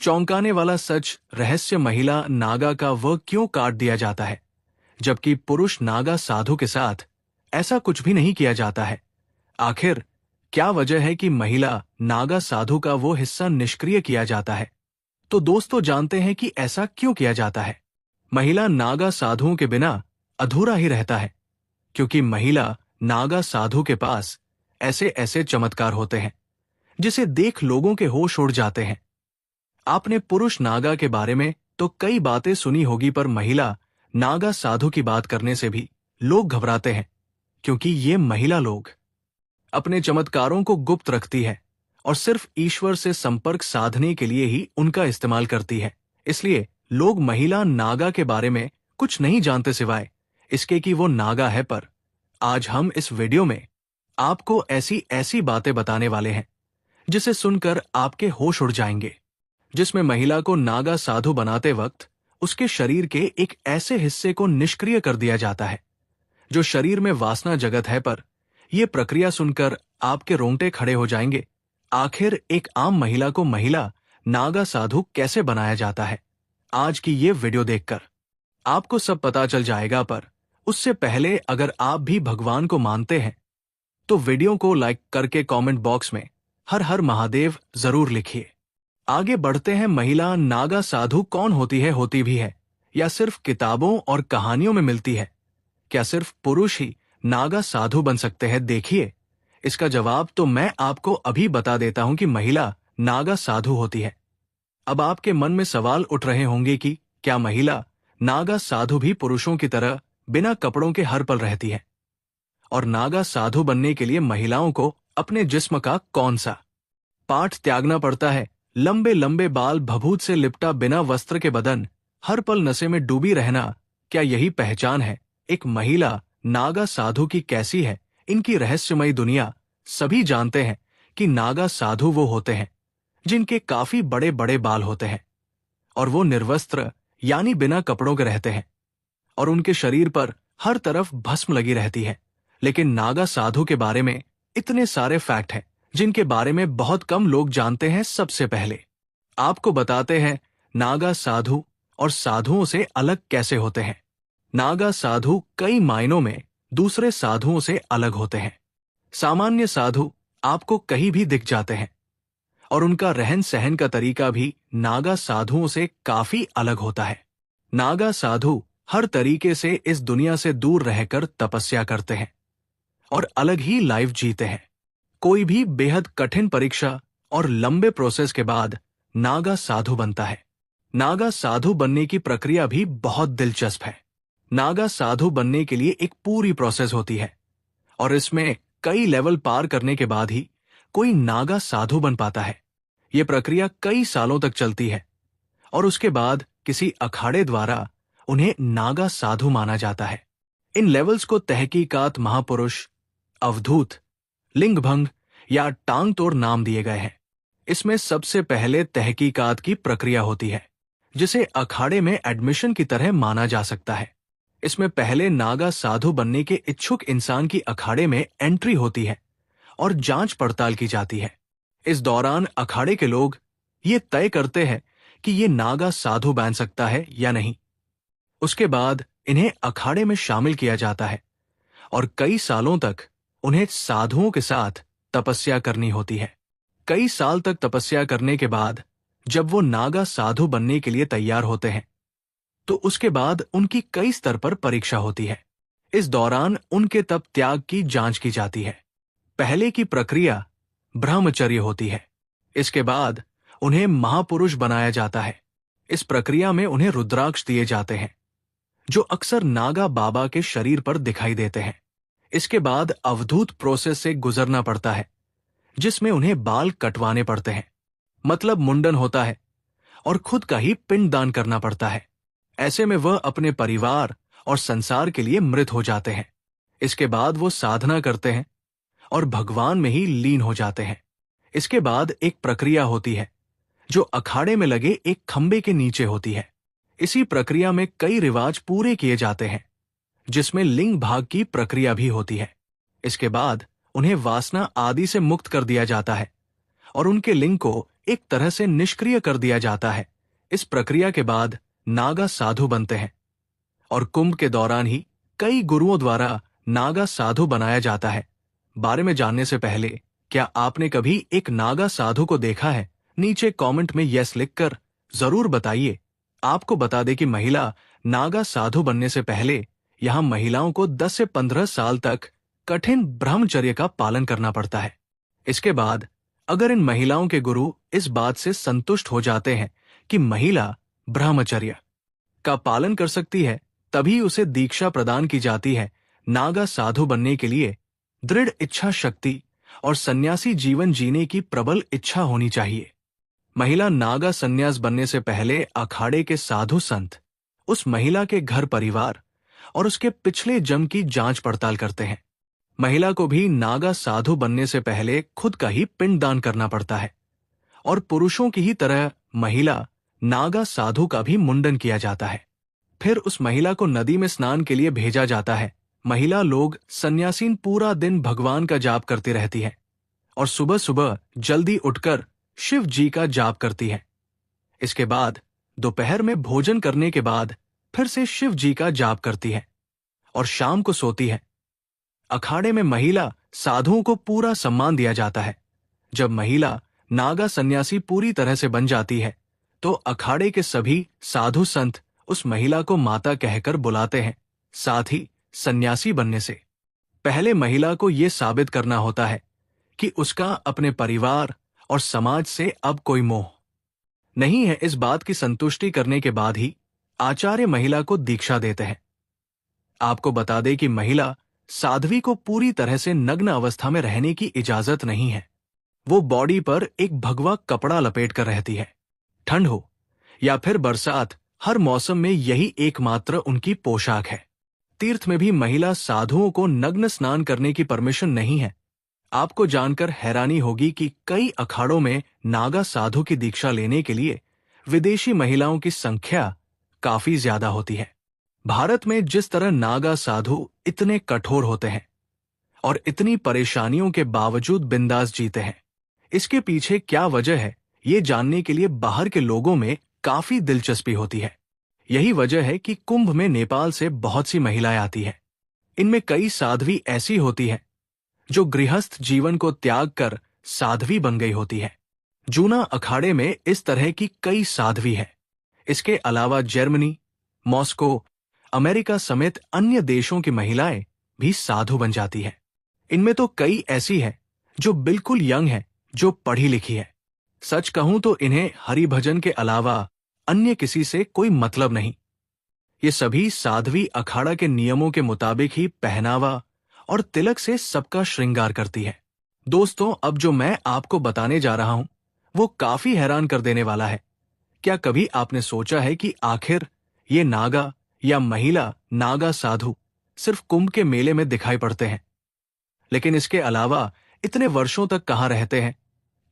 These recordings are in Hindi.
चौंकाने वाला सच रहस्य महिला नागा का वह क्यों काट दिया जाता है, जबकि पुरुष नागा साधु के साथ ऐसा कुछ भी नहीं किया जाता है। आखिर क्या वजह है कि महिला नागा साधु का वो हिस्सा निष्क्रिय किया जाता है? तो दोस्तों जानते हैं कि ऐसा क्यों किया जाता है। महिला नागा साधुओं के बिना अधूरा ही रहता है, क्योंकि महिला नागा साधु के पास ऐसे ऐसे चमत्कार होते हैं जिसे देख लोगों के होश उड़ जाते हैं। आपने पुरुष नागा के बारे में तो कई बातें सुनी होगी, पर महिला नागा साधु की बात करने से भी लोग घबराते हैं, क्योंकि ये महिला लोग अपने चमत्कारों को गुप्त रखती है और सिर्फ ईश्वर से संपर्क साधने के लिए ही उनका इस्तेमाल करती है। इसलिए लोग महिला नागा के बारे में कुछ नहीं जानते सिवाय इसके कि वो नागा है। पर आज हम इस वीडियो में आपको ऐसी ऐसी बातें बताने वाले हैं जिसे सुनकर आपके होश उड़ जाएंगे, जिसमें महिला को नागा साधु बनाते वक्त उसके शरीर के एक ऐसे हिस्से को निष्क्रिय कर दिया जाता है जो शरीर में वासना जगत है। पर यह प्रक्रिया सुनकर आपके रोंगटे खड़े हो जाएंगे। आखिर एक आम महिला को महिला नागा साधु कैसे बनाया जाता है, आज की ये वीडियो देखकर आपको सब पता चल जाएगा। पर उससे पहले अगर आप भी भगवान को मानते हैं तो वीडियो को लाइक करके कमेंट बॉक्स में हर हर महादेव जरूर लिखिए। आगे बढ़ते हैं। महिला नागा साधु कौन होती है, होती भी है या सिर्फ किताबों और कहानियों में मिलती है? क्या सिर्फ पुरुष ही नागा साधु बन सकते हैं? देखिए, इसका जवाब तो मैं आपको अभी बता देता हूं कि महिला नागा साधु होती है। अब आपके मन में सवाल उठ रहे होंगे कि क्या महिला नागा साधु भी पुरुषों की तरह बिना कपड़ों के हर पल रहती है? और नागा साधु बनने के लिए महिलाओं को अपने जिस्म का कौन सा पार्ट त्यागना पड़ता है? लंबे लंबे बाल, भभूत से लिपटा बिना वस्त्र के बदन, हर पल नशे में डूबी रहना, क्या यही पहचान है एक महिला नागा साधु की? कैसी है इनकी रहस्यमयी दुनिया? सभी जानते हैं कि नागा साधु वो होते हैं जिनके काफी बड़े बड़े बाल होते हैं और वो निर्वस्त्र यानी बिना कपड़ों के रहते हैं और उनके शरीर पर हर तरफ भस्म लगी रहती है। लेकिन नागा साधु के बारे में इतने सारे फैक्ट हैं जिनके बारे में बहुत कम लोग जानते हैं। सबसे पहले आपको बताते हैं नागा साधु और साधुओं से अलग कैसे होते हैं। नागा साधु कई मायनों में दूसरे साधुओं से अलग होते हैं। सामान्य साधु आपको कहीं भी दिख जाते हैं और उनका रहन सहन का तरीका भी नागा साधुओं से काफी अलग होता है। नागा साधु हर तरीके से इस दुनिया से दूर रहकर तपस्या करते हैं और अलग ही लाइफ जीते हैं। कोई भी बेहद कठिन परीक्षा और लंबे प्रोसेस के बाद नागा साधु बनता है। नागा साधु बनने की प्रक्रिया भी बहुत दिलचस्प है। नागा साधु बनने के लिए एक पूरी प्रोसेस होती है और इसमें कई लेवल पार करने के बाद ही कोई नागा साधु बन पाता है। यह प्रक्रिया कई सालों तक चलती है और उसके बाद किसी अखाड़े द्वारा उन्हें नागा साधु माना जाता है। इन लेवल्स को तहकीकात महापुरुष, अवधूत, लिंगभंग या टांग तोड़ नाम दिए गए हैं। इसमें सबसे पहले तहकीकात की प्रक्रिया होती है, जिसे अखाड़े में एडमिशन की तरह माना जा सकता है। इसमें पहले नागा साधु बनने के इच्छुक इंसान की अखाड़े में एंट्री होती है और जांच पड़ताल की जाती है। इस दौरान अखाड़े के लोग ये तय करते हैं कि ये नागा साधु बन सकता है या नहीं। उसके बाद इन्हें अखाड़े में शामिल किया जाता है और कई सालों तक उन्हें साधुओं के साथ तपस्या करनी होती है। कई साल तक तपस्या करने के बाद जब वो नागा साधु बनने के लिए तैयार होते हैं तो उसके बाद उनकी कई स्तर पर परीक्षा होती है। इस दौरान उनके तप त्याग की जांच की जाती है। पहले की प्रक्रिया ब्रह्मचर्य होती है। इसके बाद उन्हें महापुरुष बनाया जाता है। इस प्रक्रिया में उन्हें रुद्राक्ष दिए जाते हैं जो अक्सर नागा बाबा के शरीर पर दिखाई देते हैं। इसके बाद अवधूत प्रोसेस से गुजरना पड़ता है, जिसमें उन्हें बाल कटवाने पड़ते हैं, मतलब मुंडन होता है और खुद का ही पिंडदान करना पड़ता है। ऐसे में वह अपने परिवार और संसार के लिए मृत हो जाते हैं। इसके बाद वो साधना करते हैं और भगवान में ही लीन हो जाते हैं। इसके बाद एक प्रक्रिया होती है जो अखाड़े में लगे एक खंबे के नीचे होती है। इसी प्रक्रिया में कई रिवाज पूरे किए जाते हैं, जिसमें लिंग भाग की प्रक्रिया भी होती है। इसके बाद उन्हें वासना आदि से मुक्त कर दिया जाता है और उनके लिंग को एक तरह से निष्क्रिय कर दिया जाता है। इस प्रक्रिया के बाद नागा साधु बनते हैं और कुंभ के दौरान ही कई गुरुओं द्वारा नागा साधु बनाया जाता है। बारे में जानने से पहले क्या आपने कभी एक नागा साधु को देखा है? नीचे कमेंट में यस लिखकर जरूर बताइए। आपको बता दें कि महिला नागा साधु बनने से पहले यहाँ महिलाओं को 10 से 15 साल तक कठिन ब्रह्मचर्य का पालन करना पड़ता है। इसके बाद अगर इन महिलाओं के गुरु इस बात से संतुष्ट हो जाते हैं कि महिला ब्रह्मचर्य का पालन कर सकती है, तभी उसे दीक्षा प्रदान की जाती है। नागा साधु बनने के लिए दृढ़ इच्छा शक्ति और सन्यासी जीवन जीने की प्रबल इच्छा होनी चाहिए। महिला नागा संन्यास बनने से पहले अखाड़े के साधु संत उस महिला के घर परिवार और उसके पिछले जन्म की जांच पड़ताल करते हैं। महिला को भी नागा साधु बनने से पहले खुद का ही पिंडदान करना पड़ता है और पुरुषों की ही तरह महिला नागा साधु का भी मुंडन किया जाता है। फिर उस महिला को नदी में स्नान के लिए भेजा जाता है। महिला लोग सन्यासीन पूरा दिन भगवान का जाप करती रहती है और सुबह सुबह जल्दी उठकर शिव जी का जाप करती है। इसके बाद दोपहर में भोजन करने के बाद फिर से शिव जी का जाप करती है और शाम को सोती है। अखाड़े में महिला साधुओं को पूरा सम्मान दिया जाता है। जब महिला नागा सन्यासी पूरी तरह से बन जाती है तो अखाड़े के सभी साधु संत उस महिला को माता कहकर बुलाते हैं। साथ ही सन्यासी बनने से पहले महिला को यह साबित करना होता है कि उसका अपने परिवार और समाज से अब कोई मोह नहीं है। इस बात की संतुष्टि करने के बाद ही आचार्य महिला को दीक्षा देते हैं। आपको बता दें कि महिला साध्वी को पूरी तरह से नग्न अवस्था में रहने की इजाजत नहीं है। वो बॉडी पर एक भगवा कपड़ा लपेट कर रहती है। ठंड हो या फिर बरसात, हर मौसम में यही एकमात्र उनकी पोशाक है। तीर्थ में भी महिला साधुओं को नग्न स्नान करने की परमिशन नहीं है। आपको जानकर हैरानी होगी कि कई अखाड़ों में नागा साधु की दीक्षा लेने के लिए विदेशी महिलाओं की संख्या काफी ज्यादा होती है। भारत में जिस तरह नागा साधु इतने कठोर होते हैं और इतनी परेशानियों के बावजूद बिंदास जीते हैं, इसके पीछे क्या वजह है, ये जानने के लिए बाहर के लोगों में काफी दिलचस्पी होती है। यही वजह है कि कुंभ में नेपाल से बहुत सी महिलाएं आती हैं। इनमें कई साध्वी ऐसी होती हैं जो गृहस्थ जीवन को त्याग कर साध्वी बन गई होती है। जूना अखाड़े में इस तरह की कई साध्वी हैं। इसके अलावा जर्मनी, मॉस्को, अमेरिका समेत अन्य देशों की महिलाएं भी साधु बन जाती हैं। इनमें तो कई ऐसी हैं जो बिल्कुल यंग हैं, जो पढ़ी लिखी है। सच कहूं तो इन्हें हरिभजन के अलावा अन्य किसी से कोई मतलब नहीं। ये सभी साध्वी अखाड़ा के नियमों के मुताबिक ही पहनावा और तिलक से सबका श्रृंगार करती है। दोस्तों, अब जो मैं आपको बताने जा रहा हूं वो काफी हैरान कर देने वाला है। क्या कभी आपने सोचा है कि आखिर ये नागा या महिला नागा साधु सिर्फ कुंभ के मेले में दिखाई पड़ते हैं, लेकिन इसके अलावा इतने वर्षों तक कहाँ रहते हैं,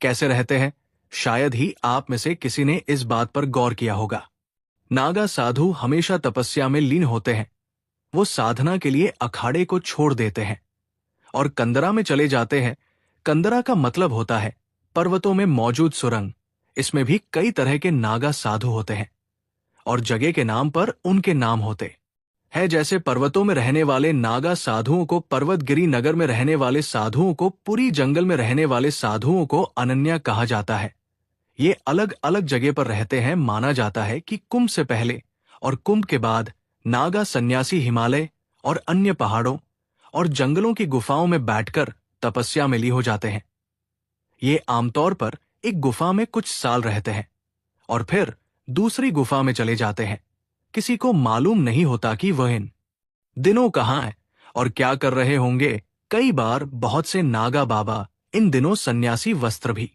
कैसे रहते हैं? शायद ही आप में से किसी ने इस बात पर गौर किया होगा। नागा साधु हमेशा तपस्या में लीन होते हैं। वो साधना के लिए अखाड़े को छोड़ देते हैं और कंदरा में चले जाते हैं। कंदरा का मतलब होता है पर्वतों में मौजूद सुरंग। इसमें भी कई तरह के नागा साधु होते हैं और जगह के नाम पर उनके नाम होते हैं। जैसे पर्वतों में रहने वाले नागा साधुओं को पर्वतगिरी नगर में रहने वाले साधुओं को पुरी जंगल में रहने वाले साधुओं को अनन्या कहा जाता है। ये अलग अलग जगह पर रहते हैं। माना जाता है कि कुंभ से पहले और कुंभ के बाद नागा सन्यासी हिमालय और अन्य पहाड़ों और जंगलों की गुफाओं में बैठकर तपस्या में लीन हो जाते हैं। ये आमतौर पर एक गुफा में कुछ साल रहते हैं और फिर दूसरी गुफा में चले जाते हैं। किसी को मालूम नहीं होता कि वह इन दिनों कहाँ है और क्या कर रहे होंगे। कई बार बहुत से नागा बाबा इन दिनों सन्यासी वस्त्र भी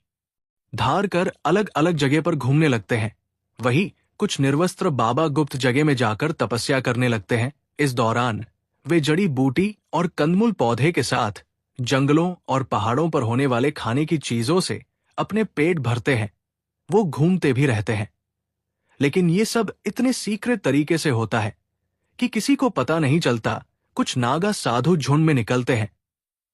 धार कर अलग अलग जगह पर घूमने लगते हैं। वहीं कुछ निर्वस्त्र बाबा गुप्त जगह में जाकर तपस्या करने लगते हैं। इस दौरान वे जड़ी बूटी और कंदमूल पौधे के साथ जंगलों और पहाड़ों पर होने वाले खाने की चीजों से अपने पेट भरते हैं। वो घूमते भी रहते हैं, लेकिन ये सब इतने सीक्रेट तरीके से होता है कि किसी को पता नहीं चलता। कुछ नागा साधु झुंड में निकलते हैं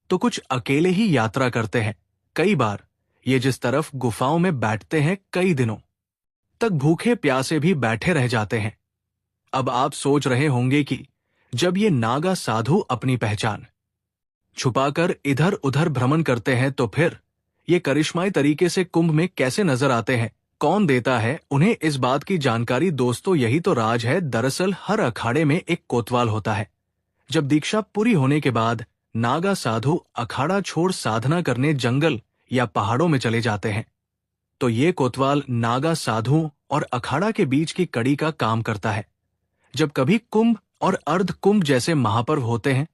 तो कुछ अकेले ही यात्रा करते हैं। कई बार ये जिस तरफ गुफाओं में बैठते हैं कई दिनों तक भूखे प्यासे भी बैठे रह जाते हैं। अब आप सोच रहे होंगे कि जब ये नागा साधु अपनी पहचान छुपाकर इधर उधर भ्रमण करते हैं तो फिर ये करिश्माई तरीके से कुंभ में कैसे नजर आते हैं, कौन देता है उन्हें इस बात की जानकारी। दोस्तों, यही तो राज है। दरअसल हर अखाड़े में एक कोतवाल होता है। जब दीक्षा पूरी होने के बाद नागा साधु अखाड़ा छोड़ साधना करने जंगल या पहाड़ों में चले जाते हैं, तो ये कोतवाल नागा साधु और अखाड़ा के बीच की कड़ी का काम करता है। जब कभी कुंभ और अर्ध कुंभ जैसे महापर्व होते हैं,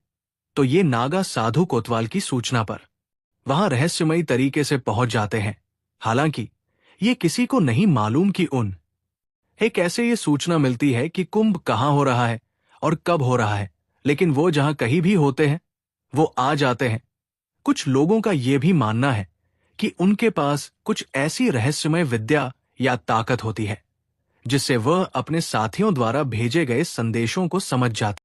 तो ये नागा साधु कोतवाल की सूचना पर वहां रहस्यमयी तरीके से पहुंच जाते हैं। हालांकि ये किसी को नहीं मालूम कि कैसे ये सूचना मिलती है कि कुंभ कहाँ हो रहा है और कब हो रहा है, लेकिन वो जहां कहीं भी होते हैं वो आ जाते हैं। कुछ लोगों का ये भी मानना है कि उनके पास कुछ ऐसी रहस्यमय विद्या या ताकत होती है जिससे वह अपने साथियों द्वारा भेजे गए संदेशों को समझ जाते